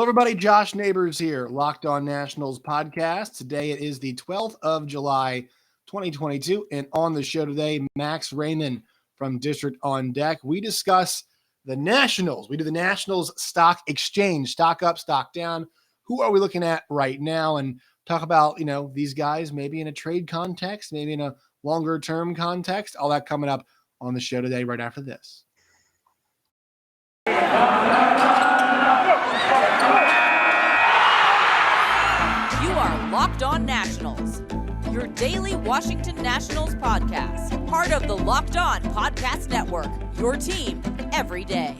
Hello, everybody. Josh Neighbors here, Locked On Nationals podcast. Today it is the 12th of July, 2022. And on the show today, Max Rayman from District on deck. We discuss the Nationals. We do the Nationals stock exchange, stock up, stock down. Who are we looking at right now? And talk about, these guys maybe in a trade context, maybe in a longer term context. All that coming up on the show today right after this. Locked On Nationals, your daily Washington Nationals podcast, part of the Locked On Podcast Network, your team every day.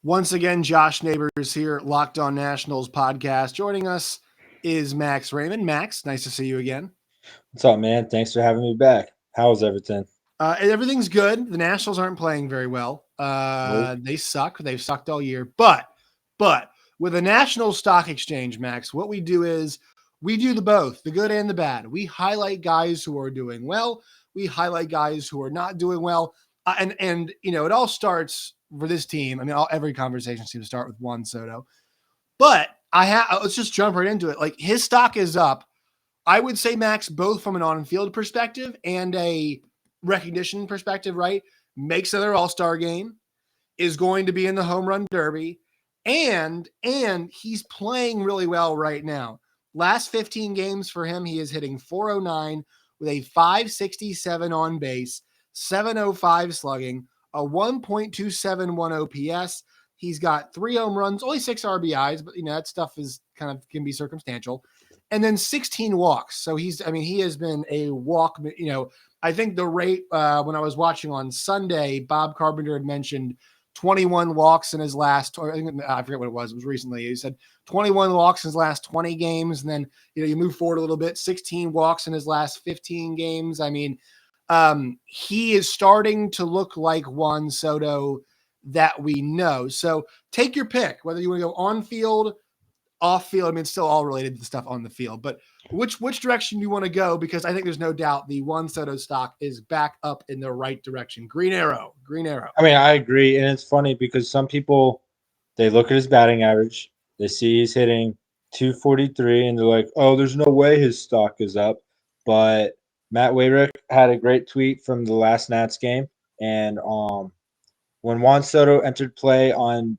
Once again, Josh Neighbors here, Locked On Nationals podcast. Joining us is Max Rayman. Max, nice to see you again. What's up, man? Thanks for having me back. How's everything? Everything's good. The Nationals aren't playing very well. They suck. They've sucked all year. But with a national stock exchange, Max, what we do is we do both, the good and the bad. We highlight guys who are doing well. We highlight guys who are not doing well. And it all starts for this team. I mean, every conversation seems to start with Juan Soto. But let's just jump right into it. Like, his stock is up. I would say, Max, both from an on-field perspective and a recognition perspective, right? Makes another All-Star game, is going to be in the home run derby, and he's playing really well right now. Last 15 games for him, he is hitting .409 with a .567 on base, .705 slugging, a 1.271 OPS. He's got 3 home runs, only 6 RBIs, but that stuff is can be circumstantial. And then 16 walks. So he has been a walk, I think the rate when I was watching on Sunday, Bob Carpenter had mentioned 21 walks in his last, or I forget what it was recently. He said 21 walks in his last 20 games. And then, you move forward a little bit, 16 walks in his last 15 games. I mean, he is starting to look like Juan Soto that we know. So take your pick, whether you want to go on field, off field. I mean, it's still all related to the stuff on the field, but which direction you want to go? Because I think there's no doubt the Juan Soto stock is back up in the right direction. Green arrow. I mean, I agree. And it's funny because some people, they look at his batting average, they see he's hitting 243 and they're like, oh, there's no way his stock is up. But Matt Wayrick had a great tweet from the last Nats game. And when Juan Soto entered play on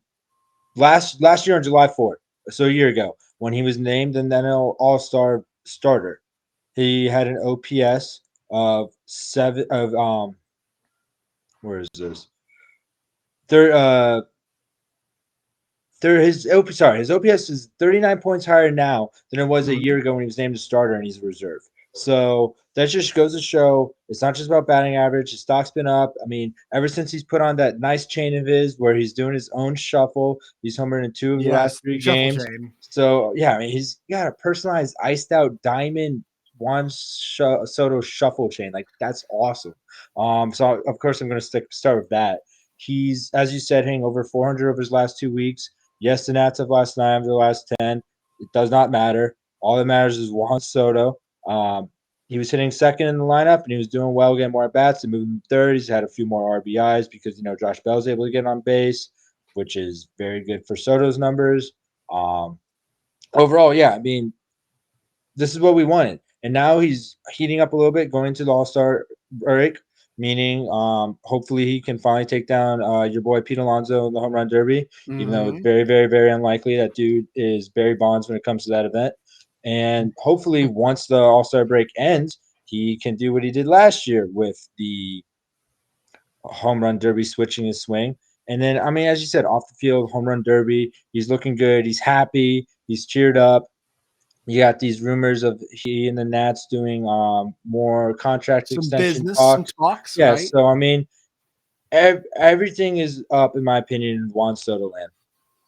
last year on July 4th, so a year ago, when he was named an NL All-Star starter, he had an OPS of where is this? His OPS is 39 points higher now than it was a year ago when he was named a starter and he's a reserve. So that just goes to show it's not just about batting average. His stock's been up. I mean, ever since he's put on that nice chain of his where he's doing his own shuffle, he's homered in 2 of the last 3 games. Chain. So, yeah, I mean, he's got a personalized iced out diamond Juan Soto shuffle chain. Like, that's awesome. So, of course, I'm going to start with that. He's, as you said, hitting over 400 over his last 2 weeks. Yes, the Nats have lost 9 of their last 10. It does not matter. All that matters is Juan Soto. He was hitting second in the lineup, and he was doing well, getting more at-bats. They moved him third. He's had a few more RBIs because, Josh Bell's able to get on base, which is very good for Soto's numbers. Overall, yeah, I mean, this is what we wanted. And now he's heating up a little bit, going into the All-Star break, meaning hopefully he can finally take down your boy Pete Alonso in the home run derby, even though it's very, very, very unlikely. That dude is Barry Bonds when it comes to that event. And hopefully once the All-Star break ends, he can do what he did last year with the home run derby, switching his swing. And then, I mean, as you said, off the field, home run derby, he's looking good. He's happy. He's cheered up. You got these rumors of he and the Nats doing more contract extension talks. Yeah, right? So, I mean, everything is up, in my opinion, in Juan Soto land.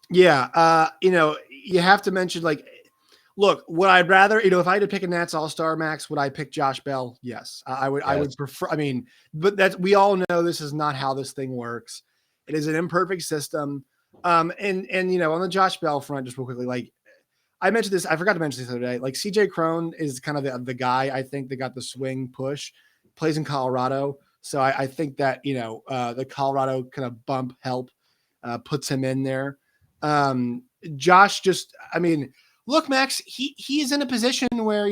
Yeah, you have to mention, like, look, would I rather, if I had to pick a Nats All-Star, Max, would I pick Josh Bell? Yes. I would. Yes. I would prefer. I mean, but we all know this is not how this thing works. It is an imperfect system. And on the Josh Bell front, just real quickly, like, I mentioned this. I forgot to mention this the other day. Like CJ Crone is kind of the guy I think that got the swing push, plays in Colorado. So I think that, the Colorado kind of bump help puts him in there. Josh look, Max, he is in a position where,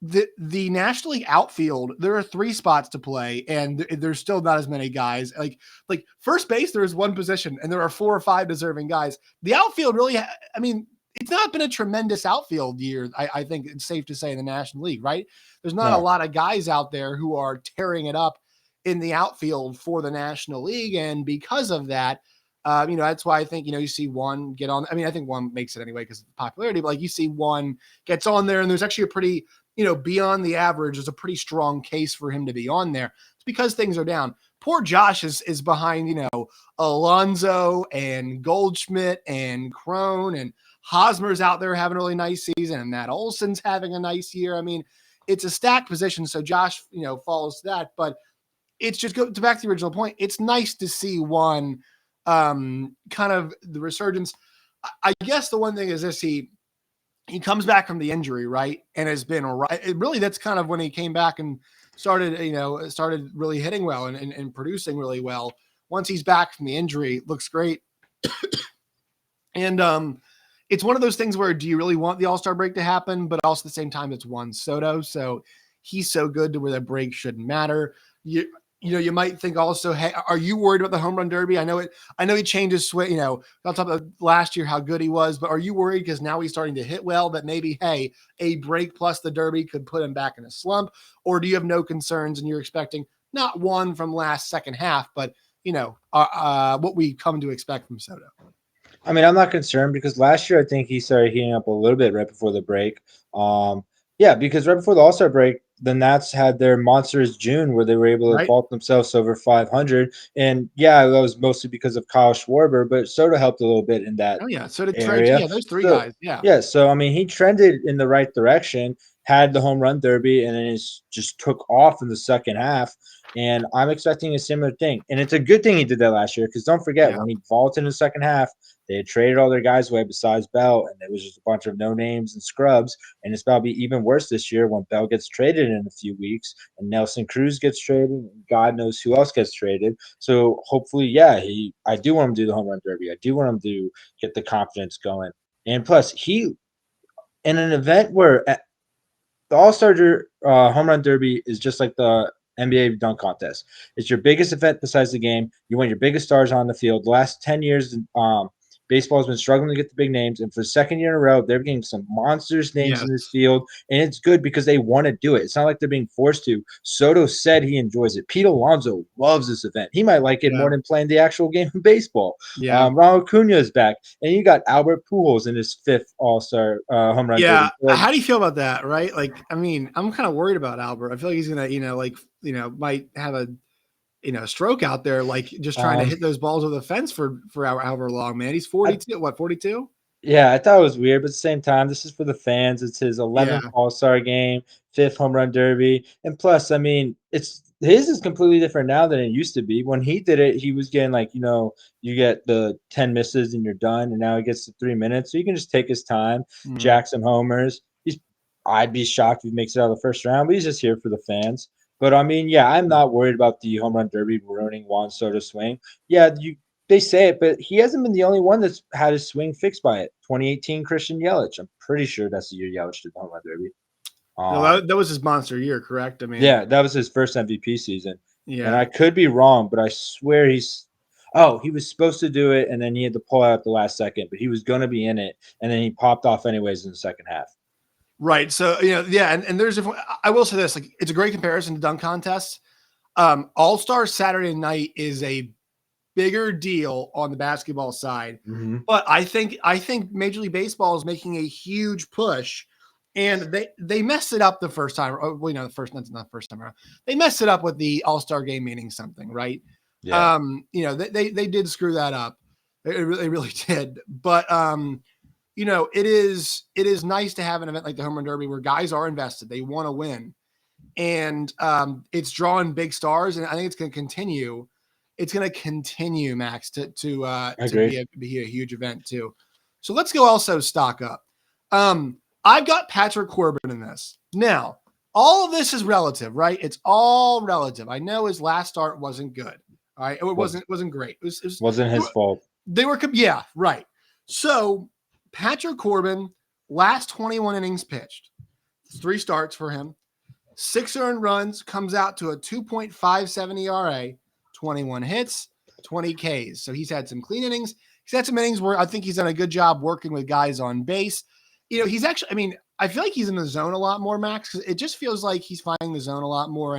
the National League outfield, there are 3 spots to play, and there's still not as many guys. Like first base, there is 1 position, and there are 4 or 5 deserving guys. The outfield really, it's not been a tremendous outfield year. I think it's safe to say in the National League, right? There's not a lot of guys out there who are tearing it up in the outfield for the National League, and because of that, that's why I think, you see one get on. I think one makes it anyway because of popularity, but like you see one gets on there, and there's actually a pretty, beyond the average, there's a pretty strong case for him to be on there. It's because things are down. Poor Josh is behind, Alonso and Goldschmidt and Crone, and Hosmer's out there having a really nice season, and Matt Olson's having a nice year. It's a stacked position, so Josh, follows that, but it's just back to the original point. It's nice to see one kind of the resurgence. I guess the one thing is this, he comes back from the injury, right? And has been right. Really, that's kind of when he came back and started really hitting well and producing really well. Once he's back from the injury, looks great. And it's one of those things where, do you really want the All-Star break to happen? But also at the same time, it's Juan Soto. So he's so good to where the break shouldn't matter. You might think also, hey, are you worried about the home run derby? I know he changed his swing, on top of last year, how good he was, but are you worried because now he's starting to hit well that maybe, hey, a break plus the derby could put him back in a slump? Or do you have no concerns and you're expecting not one from last second half, but, what we come to expect from Soto? I'm not concerned because last year I think he started heating up a little bit right before the break. Because right before the All-Star break, the Nats had their monstrous June where they were able to vault themselves over 500. And that was mostly because of Kyle Schwarber, but Soto helped a little bit in that. Oh, yeah. So did area. Trey. Yeah, those 3 guys. Yeah. Yeah. So, he trended in the right direction, had the home run derby, and then it just took off in the second half. And I'm expecting a similar thing. And it's a good thing he did that last year because don't forget, when he vaulted in the second half, they had traded all their guys away besides Bell, and there was just a bunch of no-names and scrubs. And it's about to be even worse this year when Bell gets traded in a few weeks and Nelson Cruz gets traded, and God knows who else gets traded. So hopefully, I do want him to do the home run derby. I do want him to get the confidence going. And plus, in an event where the All-Star home run derby is just like the NBA dunk contest. It's your biggest event besides the game. You want your biggest stars on the field. The last 10 years, baseball has been struggling to get the big names, and for the second year in a row, they're getting some monsters names in this field, and it's good because they want to do it. It's not like they're being forced to. Soto said he enjoys it. Pete Alonso loves this event. He might like it more than playing the actual game of baseball. Ronald Acuna is back, and you got Albert Pujols in his 5th All-Star home run. Yeah, how do you feel about that? Right? I'm kind of worried about Albert. I feel like he's gonna, might have a stroke out there, just trying to hit those balls over the fence for however long, man. He's 42. 42? Yeah, I thought it was weird, but at the same time, this is for the fans. It's his 11th All-Star game, 5th home run derby. And plus, his is completely different now than it used to be. When he did it, he was getting you get the 10 misses and you're done. And now he gets to 3 minutes. So you can just take his time, jack some homers. I'd be shocked if he makes it out of the first round, but he's just here for the fans. But I'm not worried about the home run derby ruining Juan Soto's swing. They say it, but he hasn't been the only one that's had his swing fixed by it. 2018 Christian Yelich. I'm pretty sure that's the year Yelich did the home run derby. No, that was his monster year, correct? That was his first MVP season. Yeah. And I could be wrong, but I swear he was supposed to do it, and then he had to pull out at the last second, but he was going to be in it, and then he popped off anyways in the second half. Right. So, and there's I will say this, it's a great comparison to dunk contests. All-Star Saturday night is a bigger deal on the basketball side. Mm-hmm. But I think Major League Baseball is making a huge push, and they messed it up the first time. Not the first time around. They messed it up with the All-Star game meaning something, right? Yeah. They did screw that up. They really did. But it is nice to have an event like the Home Run Derby where guys are invested. They want to win. And it's drawing big stars, and I think it's going to continue. It's going to continue, Max, to be a huge event too. So let's go also stock up. I've got Patrick Corbin in this. Now, all of this is relative, right? It's all relative. I know his last start wasn't good. All right. It wasn't great. Wasn't his fault. They were, yeah, right. So Patrick Corbin, last 21 innings pitched, 3 starts for him, 6 earned runs, comes out to a 2.57 ERA, 21 hits, 20 Ks. So he's had some clean innings. He's had some innings where I think he's done a good job working with guys on base. You know, he's actually, I mean, I feel like he's in the zone a lot more, Max, because it just feels like he's finding the zone a lot more.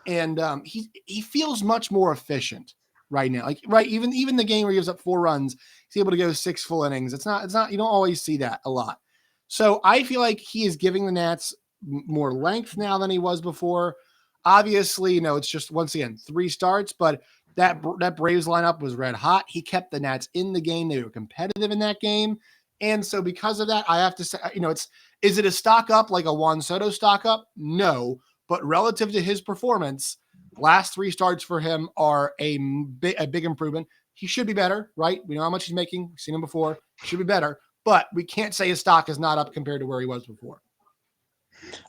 And he feels much more efficient right now. Like, right, even the game where he gives up 4 runs, he's able to go 6 full innings. It's not, you don't always see that a lot. So I feel like he is giving the Nats more length now than he was before. Obviously, you know, it's just, once again, 3 starts, but that Braves lineup was red hot. He kept the Nats in the game. They were competitive in that game. And so because of that, I have to say, you know, is it a stock up like a Juan Soto stock up? No, but relative to his performance, last 3 starts for him are a big improvement. He should be better, right? We know how much he's making. We've seen him before. He should be better, but we can't say his stock is not up compared to where he was before.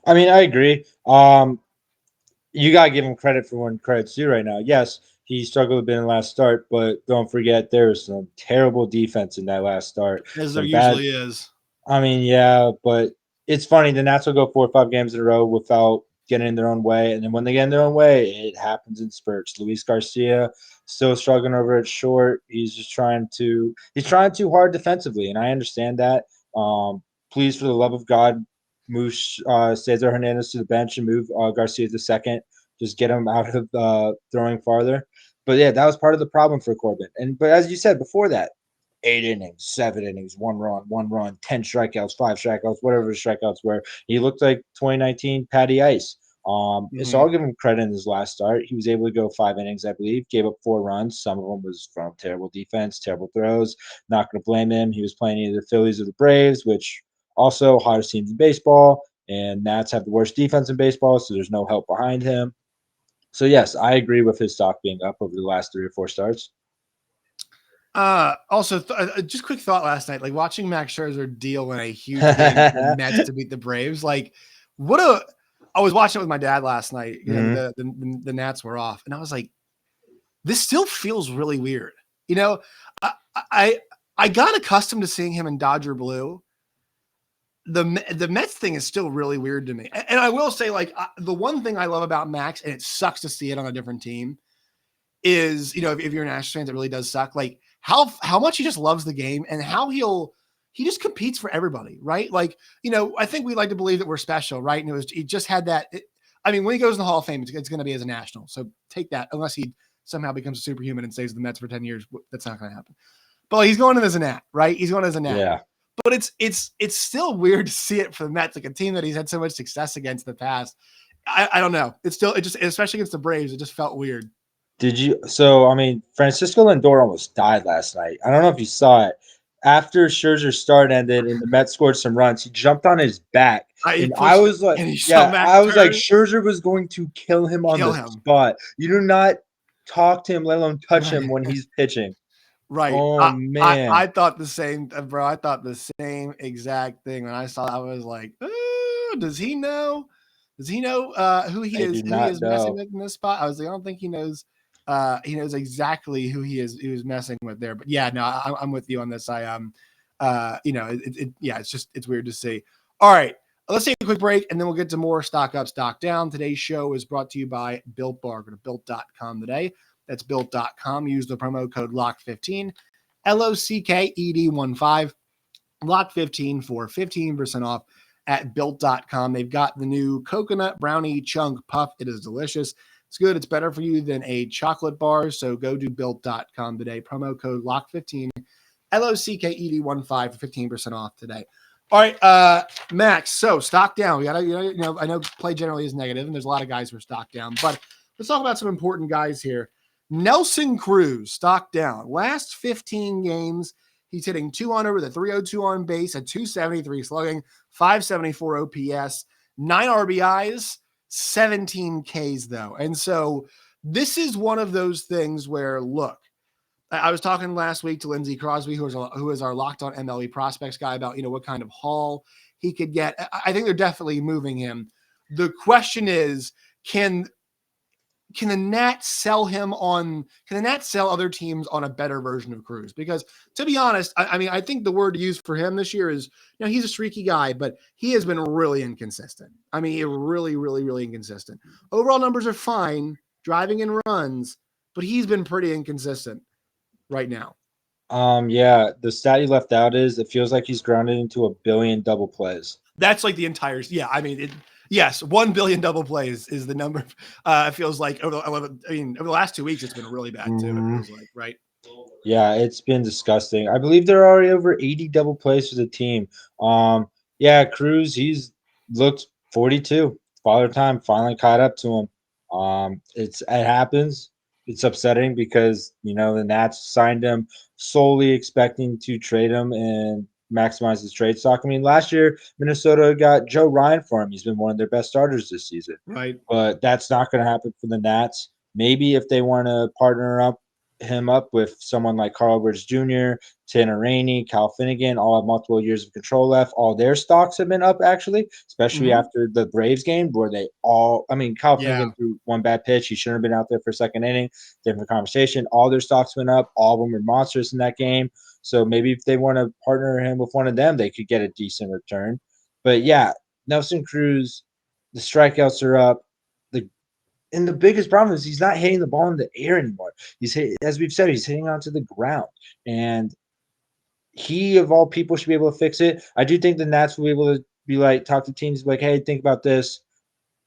I mean, I agree. You got to give him credit for when credit's due right now. Yes, he struggled a bit in the last start, but don't forget there was some terrible defense in that last start. As there usually is. I mean, yeah, but it's funny. The Nats will go 4 or 5 games in a row without getting in their own way. And then when they get in their own way, it happens in spurts. Luis Garcia still struggling over at short. He's trying too hard defensively, and I understand that. Please, for the love of God, move Cesar Hernandez to the bench and move Garcia to second. Just get him out of throwing farther. But yeah, that was part of the problem for Corbin. But as you said before that, 8 innings, 7 innings, 1 run, 10 strikeouts, 5 strikeouts, whatever his strikeouts were. He looked like 2019 Patty Ice. So I'll give him credit in his last start. He was able to go 5 innings, I believe, gave up 4 runs. Some of them was from terrible defense, terrible throws. Not going to blame him. He was playing either the Phillies or the Braves, which also hottest teams in baseball. And Nats have the worst defense in baseball, so there's no help behind him. So, yes, I agree with his stock being up over the last 3 or 4 starts. Also, just quick thought last night, like watching Max Scherzer deal in a huge game for the Mets to beat the Braves. Like, I was watching it with my dad last night. You know, the Nats were off, and I was like, this still feels really weird. You know, I got accustomed to seeing him in Dodger blue. The Mets thing is still really weird to me. And I will say, like, the one thing I love about Max, and it sucks to see it on a different team, is, you know, if you're a Nationals fan, that really does suck. Like how much he just loves the game and how he just competes for everybody, right? Like, you know, I think we like to believe that we're special, right? And he just had that. I mean, when he goes in the Hall of Fame, it's going to be as a National. So take that, unless he somehow becomes a superhuman and stays with the Mets for 10 years. That's not going to happen. But like, he's going in as a Nat, right? He's going as a Nat. Yeah. But it's still weird to see it for the Mets, like a team that he's had so much success against in the past. I don't know. It just, especially against the Braves, it just felt weird. I mean, Francisco Lindor almost died last night. I don't know if you saw it. After Scherzer's start ended and the Mets scored some runs, he jumped on his back. I was like, Scherzer was going to kill him on the spot. You do not talk to him, let alone touch him when he's pitching. Right. Oh, man. I thought the same, bro. I thought the same exact thing when I saw it. I was like, does he know? Does he know who he is messing with in this spot? I was like, I don't think he knows. He knows exactly who he was messing with there. But yeah, no, I'm with you on this. You know, it's weird to see. All right, let's take a quick break and then we'll get to more stock up, stock down. Today's show is brought to you by Built Bar. Go to built.com today. That's built.com. Use the promo code LOCK15, LOCKED15, LOCK15 for 15% off at built.com. They've got the new coconut brownie chunk puff. It is delicious. It's good. It's better for you than a chocolate bar. So go to built.com today. Promo code LOCK15, LOCKED15 for 15% off today. All right, Max. So stock down. We got to, I know play generally is negative, and there's a lot of guys who are stock down, but let's talk about some important guys here. Nelson Cruz, stock down. Last 15 games, he's hitting 200 with a 302 on base, a 273 slugging, 574 OPS, 9 RBIs, 17 Ks though. And so this is one of those things where, look, I was talking last week to Lindsey Crosby, who is our Locked On MLB prospects guy, about what kind of haul he could get. I think they're definitely moving him. The question is, can the Nats sell him on? Can the Nats sell other teams on a better version of Cruz? Because to be honest, I think the word to use for him this year is, he's a streaky guy, but he has been really inconsistent. Really, really, really inconsistent. Overall numbers are fine, driving in runs, but he's been pretty inconsistent right now. Yeah, the stat you left out is it feels like he's grounded into 1 billion double plays. That's like the entire. Yeah, yes, 1 billion double plays is the number. It feels like over the last 2 weeks, it's been really bad too. It feels like, right? Yeah, it's been disgusting. I believe there are already over 80 double plays for the team. Yeah, Cruz, he's looked 42. Father time finally caught up to him. It happens. It's upsetting because the Nats signed him solely expecting to trade him and maximize his trade stock. Last year Minnesota got Joe Ryan for him. He's been one of their best starters this season. Right. But that's not going to happen for the Nats. Maybe if they want to partner him up with someone like Carl Edwards Jr., Tanner Rainey, Cal Finnegan, all have multiple years of control left. All their stocks have been up, actually, especially after the Braves game where Cal Finnegan threw one bad pitch. He shouldn't have been out there for a second inning. Different conversation. All their stocks went up. All of them were monsters in that game. So maybe if they want to partner him with one of them, they could get a decent return. But yeah, Nelson Cruz, the strikeouts are up. And the biggest problem is he's not hitting the ball in the air anymore. As we've said, he's hitting onto the ground. And he, of all people, should be able to fix it. I do think the Nats will be able to talk to teams like, hey, think about this.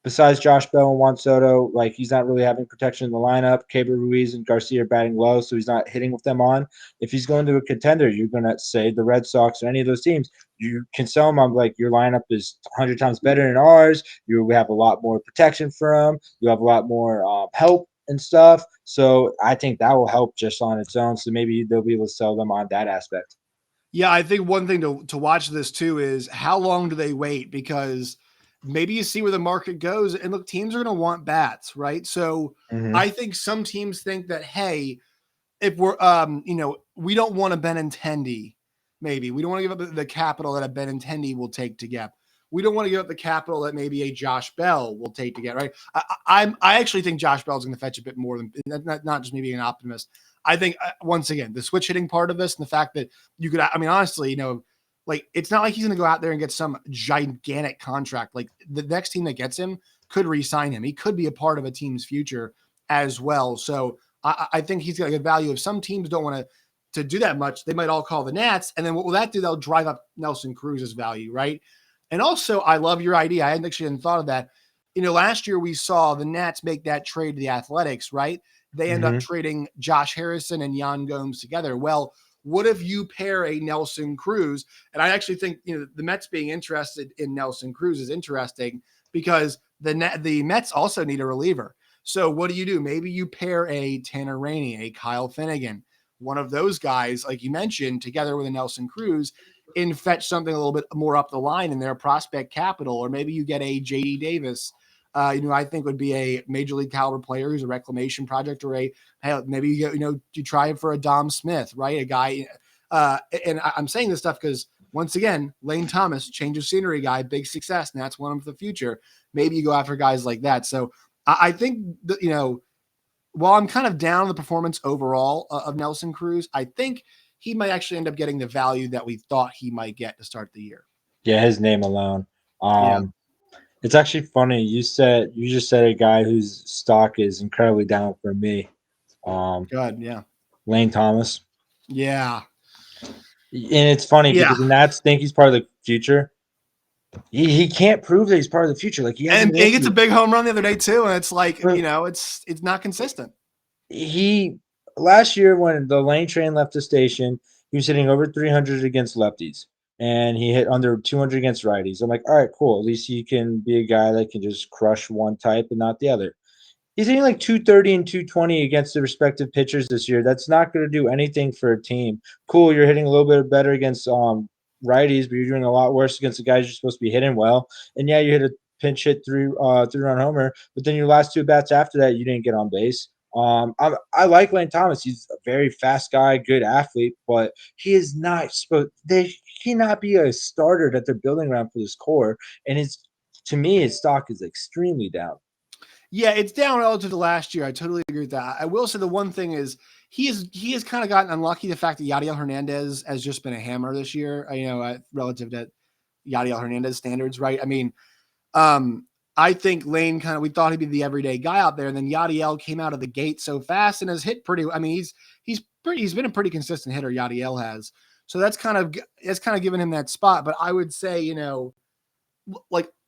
Besides Josh Bell and Juan Soto, he's not really having protection in the lineup. Keibert Ruiz and Garcia are batting low, so he's not hitting with them on. If he's going to a contender, you're going to say the Red Sox or any of those teams, you can sell him on your lineup is 100 times better than ours. You have a lot more protection for him. You have a lot more help and stuff. So I think that will help just on its own. So maybe they'll be able to sell them on that aspect. Yeah, I think one thing to watch this too is how long do they wait? Because maybe you see where the market goes, and look, teams are going to want bats, right? So I think some teams think that, hey, if we're, we don't want a Benintendi, maybe we don't want to give up the capital that a Benintendi will take to get. We don't want to give up the capital that maybe a Josh Bell will take to get, right? I actually think Josh Bell is going to fetch a bit more than not just me being an optimist. I think once again, the switch hitting part of this and the fact that you could, honestly, it's not like he's going to go out there and get some gigantic contract. Like the next team that gets him could re-sign him. He could be a part of a team's future as well. So I think he's got a good value. If some teams don't want to do that much, they might all call the Nats. And then what will that do? They'll drive up Nelson Cruz's value, right? And also, I love your idea. I hadn't thought of that. Last year we saw the Nats make that trade to the Athletics, right? They end up trading Josh Harrison and Yan Gomes together. Well, what if you pair a Nelson Cruz? And I actually think the Mets being interested in Nelson Cruz is interesting because the Mets also need a reliever. So what do? Maybe you pair a Tanner Rainey, a Kyle Finnegan, one of those guys, like you mentioned, together with a Nelson Cruz, and fetch something a little bit more up the line in their prospect capital. Or maybe you get a JD Davis. I think would be a major league caliber player who's a reclamation project, or maybe you get, you try him for a Dom Smith, right? A guy. And I'm saying this stuff because once again, Lane Thomas, change of scenery guy, big success. And that's one of the future. Maybe you go after guys like that. So I think that, while I'm kind of down on the performance overall of Nelson Cruz, I think he might actually end up getting the value that we thought he might get to start the year. Yeah, his name alone. It's actually funny. You just said a guy whose stock is incredibly down for me. Good, yeah. Lane Thomas. Yeah. And it's funny because the Nats think he's part of the future. He can't prove that he's part of the future. He gets a big home run the other day too, and it's like, it's not consistent. He last year when the Lane train left the station, he was hitting over 300 against lefties. And he hit under 200 against righties. I'm like, all right, cool. At least he can be a guy that can just crush one type and not the other. He's hitting 230 and 220 against the respective pitchers this year. That's not going to do anything for a team. Cool, you're hitting a little bit better against righties, but you're doing a lot worse against the guys you're supposed to be hitting well. And yeah, you hit a pinch hit three-run homer, but then your last two bats after that, you didn't get on base. I like Lane Thomas. He's a very fast guy, good athlete, but he is not supposed. They cannot be a starter that they're building around for this core. And to me, his stock is extremely down. Yeah, it's down relative to last year. I totally agree with that. I will say the one thing is he has kind of gotten unlucky. The fact that Yadiel Hernandez has just been a hammer this year, relative to Yadiel Hernandez standards, right? I mean, I think Lane we thought he'd be the everyday guy out there, and then Yadiel came out of the gate so fast and has hit pretty. I mean, he's been a pretty consistent hitter. Yadiel has, so that's kind of given him that spot. But I would say,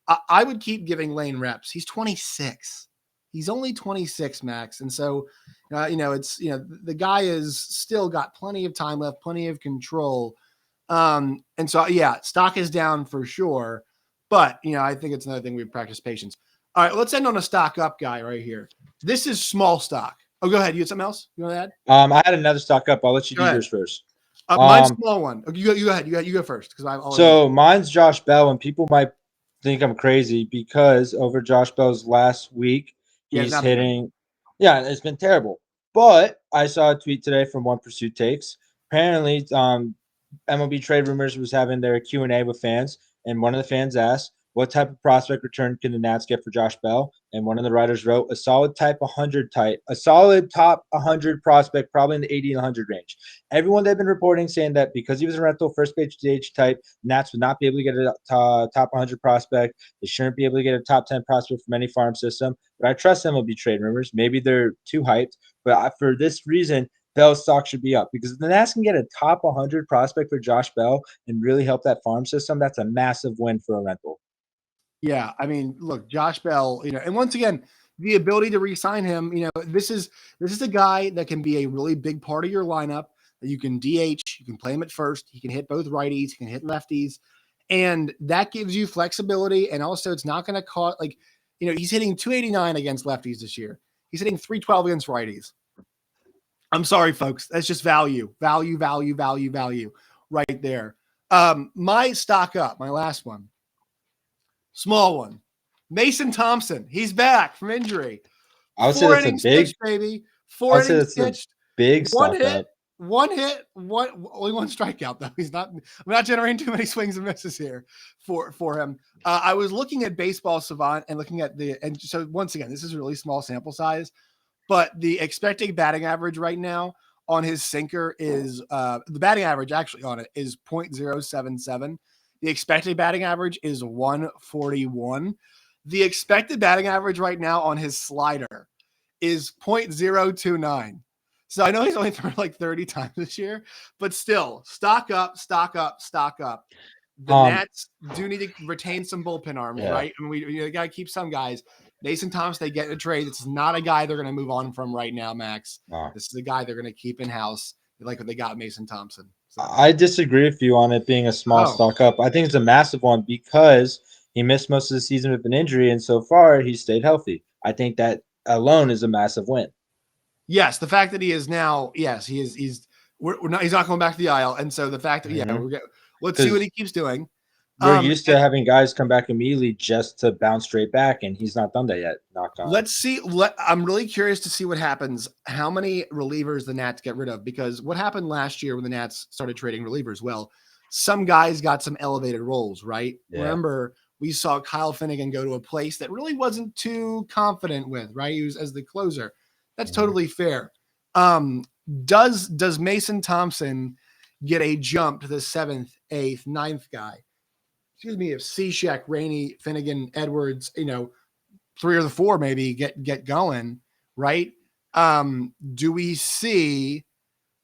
I would keep giving Lane reps. He's 26. He's only 26, Max. And so, the guy is still got plenty of time left, plenty of control. And so, yeah, stock is down for sure. But, I think it's another thing we practice patience. All right, let's end on a stock up guy right here. This is small stock. Oh, go ahead. You had something else you want to add? I had another stock up. I'll let you do yours first. Mine's small one. You go ahead. You go first. Mine's Josh Bell, and people might think I'm crazy because over Josh Bell's last week, he's hitting. Yeah, it's been terrible. But I saw a tweet today from One Pursuit Takes. Apparently, MLB Trade Rumors was having their Q&A with fans, and one of the fans asked, what type of prospect return can the Nats get for Josh Bell? And one of the writers wrote, a solid top 100 prospect, probably in the 80 and 100 range. Everyone they've been reporting saying that because he was a rental first base DH type, Nats would not be able to get a top 100 prospect. They shouldn't be able to get a top 10 prospect from any farm system. But I trust MLB Trade Rumors. Maybe they're too hyped. But for this reason, Bell's stock should be up because if the Nats can get a top 100 prospect for Josh Bell and really help that farm system, that's a massive win for a rental. Yeah, I mean, look, Josh Bell, and once again, the ability to re-sign him, this is a guy that can be a really big part of your lineup. That you can DH, you can play him at first, he can hit both righties, he can hit lefties, and that gives you flexibility. And also, it's not going to cost he's hitting 289 against lefties this year. He's hitting 312 against righties. I'm sorry, folks, that's just value right there. My stock up, my last one. Small one. Mason Thompson. He's back from injury. I would say that's a big pitched, baby. 4 innings pitched. Big one hit. Only one strikeout though. I'm not generating too many swings and misses here for him. I was looking at Baseball Savant and looking at and so once again, this is a really small sample size, but the expected batting average right now on his sinker is the batting average actually on it is .077. The expected batting average is 141. The expected batting average right now on his slider is .029. So I know he's only thrown like 30 times this year, but still, stock up. The Nats do need to retain some bullpen arms, right? And we got to keep some guys. Mason Thompson, they get in a trade. It's not a guy they're going to move on from right now, Max. This is a guy they're going to keep in-house, like what they got Mason Thompson. So. I disagree with you on it being a small stock up. I think it's a massive one because he missed most of the season with an injury, and so far he's stayed healthy. I think that alone is a massive win. Yes, the fact that he is now, yes, he is. He's not going back to the aisle, and so the fact that let's see what he keeps doing. We're used to having guys come back immediately just to bounce straight back, and he's not done that yet. Knock on. Let's see. I'm really curious to see what happens. How many relievers the Nats get rid of? Because what happened last year when the Nats started trading relievers? Well, some guys got some elevated roles, right? Yeah. Remember, we saw Kyle Finnegan go to a place that really wasn't too confident with, right? He was as the closer. That's totally fair. Does Mason Thompson get a jump to the 7th, 8th, 9th guy? Excuse me, if Cishek, Rainey, Finnegan, Edwards, 3 or the 4 maybe get going, right? Do we see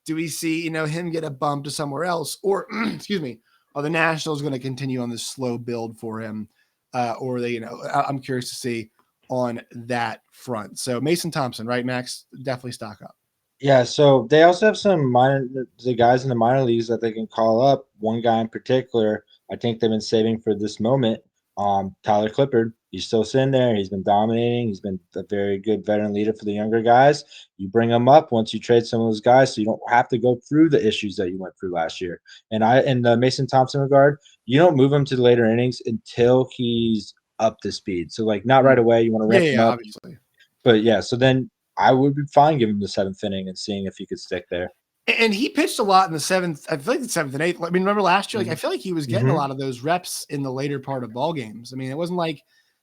him get a bump to somewhere else, or excuse me, are the Nationals going to continue on this slow build for him, or are they? I'm curious to see on that front. So Mason Thompson, right, Max? Definitely stock up. Yeah, so they also have the guys in the minor leagues that they can call up. One guy in particular, I think they've been saving for this moment. Tyler Clippard, he's still sitting there. He's been dominating. He's been a very good veteran leader for the younger guys. You bring him up once you trade some of those guys, so you don't have to go through the issues that you went through last year. And in the Mason Thompson regard, you don't move him to the later innings until he's up to speed. So not right away. You want to ramp him up. Obviously. But yeah, so then I would be fine giving him the 7th inning and seeing if he could stick there. And he pitched a lot in the 7th. I feel like the 7th and 8th. I mean, remember last year? Like, I feel like he was getting a lot of those reps in the later part of ball games. I mean, it wasn't like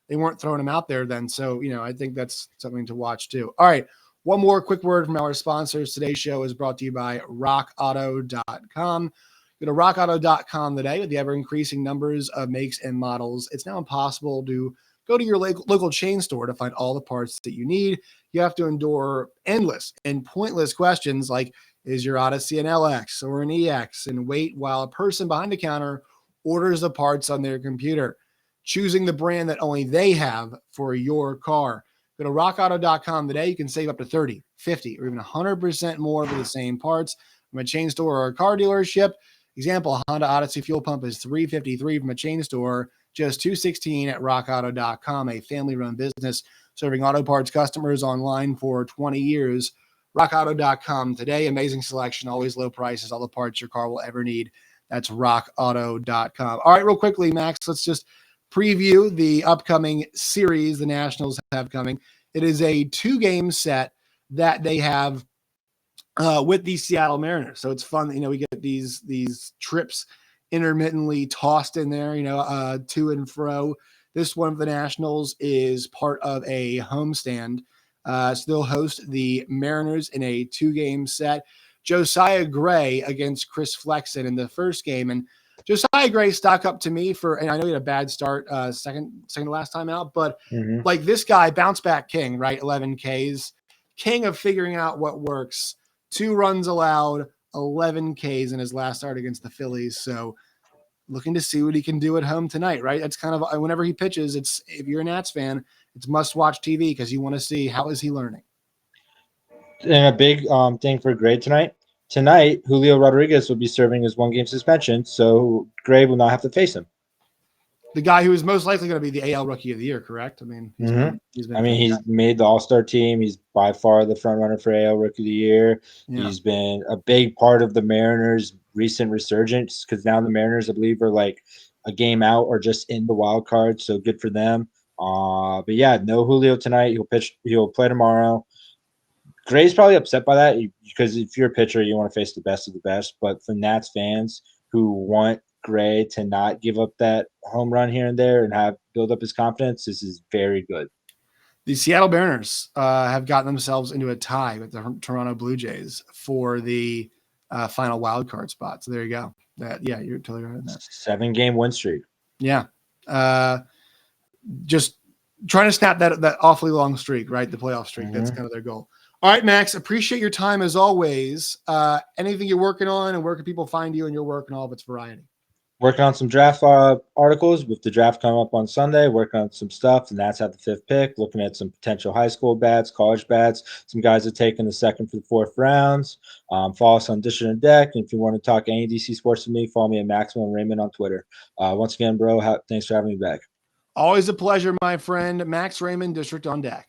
they weren't throwing him out there then. So, I think that's something to watch too. All right. One more quick word from our sponsors. Today's show is brought to you by rockauto.com. Go to rockauto.com today. With the ever-increasing numbers of makes and models, it's now impossible to go to your local chain store to find all the parts that you need. You have to endure endless and pointless questions like, is your Odyssey an LX or an EX? And wait while a person behind the counter orders the parts on their computer, choosing the brand that only they have for your car. Go to rockauto.com today. You can save up to 30, 50, or even 100% more for the same parts from a chain store or a car dealership. Example, a Honda Odyssey fuel pump is $353 from a chain store, just $216 at rockauto.com, a family-run business serving auto parts customers online for 20 years. rockauto.com today. Amazing selection, always low prices, all the parts your car will ever need. That's rockauto.com. All right, real quickly, Max, let's just preview the upcoming series the Nationals have coming. It is a 2-game set that they have with the Seattle Mariners. So it's fun. We get these trips intermittently tossed in there, to and fro. This one of the Nationals is part of a homestand. So they'll host the Mariners in a 2-game set. Josiah Gray against Chris Flexen in the first game. And Josiah Gray stuck up to me and I know he had a bad start second to last time out, but like this guy, bounce back king, right? 11 Ks, king of figuring out what works. 2 runs allowed, 11 Ks in his last start against the Phillies. So looking to see what he can do at home tonight, right? That's kind of whenever he pitches, if you're a Nats fan, it's must-watch TV because you want to see how is he learning. And a big thing for Gray tonight. Tonight, Julio Rodriguez will be serving his 1-game suspension, so Gray will not have to face him. The guy who is most likely going to be the AL Rookie of the Year, correct? I mean, he's made the All-Star team. He's by far the front runner for AL Rookie of the Year. Yeah. He's been a big part of the Mariners' recent resurgence because now the Mariners, I believe, are like a game out or just in the wild card, so good for them. But yeah, no Julio tonight. He'll play tomorrow. Gray's probably upset by that because if you're a pitcher, you want to face the best of the best. But for Nats fans who want Gray to not give up that home run here and there and build up his confidence, this is very good. The Seattle Mariners have gotten themselves into a tie with the Toronto Blue Jays for the final wild card spot. So there you go. You're totally right on that. 7-game win streak. Yeah. Just trying to snap that awfully long streak, right? The playoff streak. That's kind of their goal. All right, Max, appreciate your time as always. Anything you're working on and where can people find you and your work and all of its variety? Working on some draft articles with the draft coming up on Sunday, working on some stuff. The Nats have the 5th pick, looking at some potential high school bats, college bats. Some guys are taking the 2nd through 4th rounds. Follow us on Dish and Deck. And if you want to talk any DC sports with me, follow me at Max Rayman on Twitter. Once again, bro, thanks for having me back. Always a pleasure, my friend. Max Rayman, District on Deck.